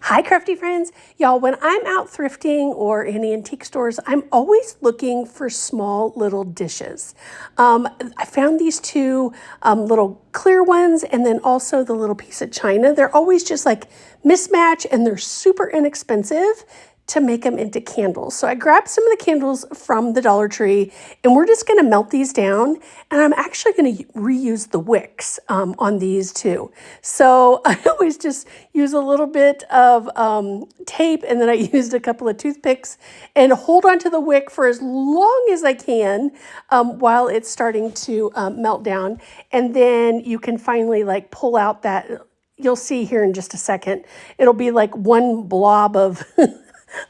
Hi, crafty friends. Y'all, when I'm out thrifting or in antique stores, I'm always looking for small little dishes. I found these two little clear ones and then also the little piece of china. They're always just like mismatch and they're super inexpensive to make them into candles. So I grabbed some of the candles from the Dollar Tree and we're just gonna melt these down, and I'm actually gonna reuse the wicks on these too. So I always just use a little bit of tape, and then I used a couple of toothpicks and hold onto the wick for as long as I can while it's starting to melt down. And then you can finally like pull out that, you'll see here in just a second, it'll be like one blob of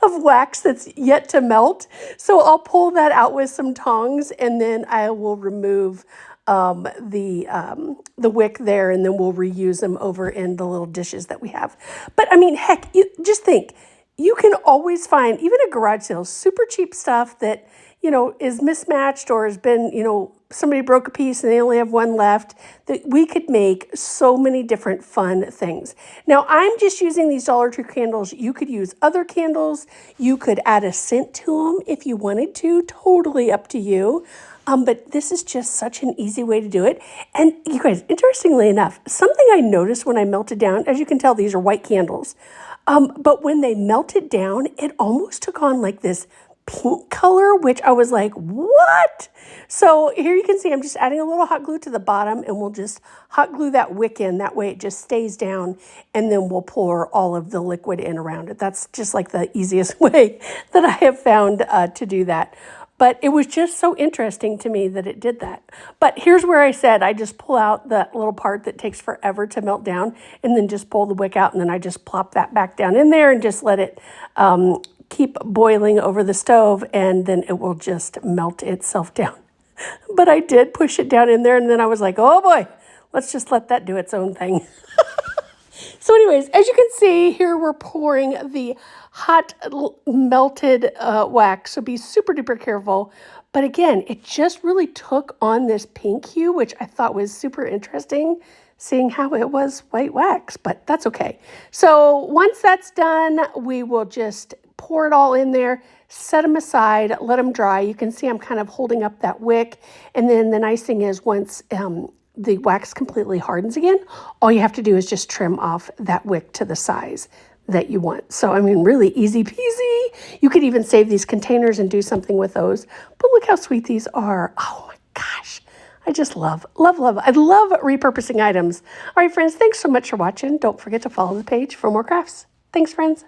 of wax that's yet to melt. So I'll pull that out with some tongs, and then I will remove the wick there, and then we'll reuse them over in the little dishes that we have. But I mean, heck, you just think, you can always find, even at garage sales, super cheap stuff that, you know, is mismatched or has been, you know, somebody broke a piece and they only have one left, that we could make so many different fun things. Now, I'm just using these Dollar Tree candles. You could use other candles. You could add a scent to them if you wanted to, totally up to you. But this is just such an easy way to do it. And you guys, interestingly enough, something I noticed when I melted down, as you can tell, these are white candles. But when they melted down, it almost took on like this pink color, which I was like, what? So here you can see I'm just adding a little hot glue to the bottom, and we'll just hot glue that wick in. That way it just stays down, and then we'll pour all of the liquid in around it. That's just like the easiest way that I have found to do that. But it was just so interesting to me that it did that. But here's where I said I just pull out that little part that takes forever to melt down, and then just pull the wick out, and then I just plop that back down in there and just let it keep boiling over the stove, and then it will just melt itself down. But I did push it down in there, and then I was like, oh boy, let's just let that do its own thing. So anyways, as you can see here, we're pouring the hot melted wax, so be super duper careful. But again, it just really took on this pink hue, which I thought was super interesting, seeing how it was white wax, but that's okay. So once that's done, we will just pour it all in there, set them aside, let them dry. You can see I'm kind of holding up that wick. And then the nice thing is, once the wax completely hardens again, all you have to do is just trim off that wick to the size that you want. So, I mean, really easy peasy. You could even save these containers and do something with those. But look how sweet these are. Oh my gosh. I just love. I love repurposing items. All right, friends, thanks so much for watching. Don't forget to follow the page for more crafts. Thanks, friends.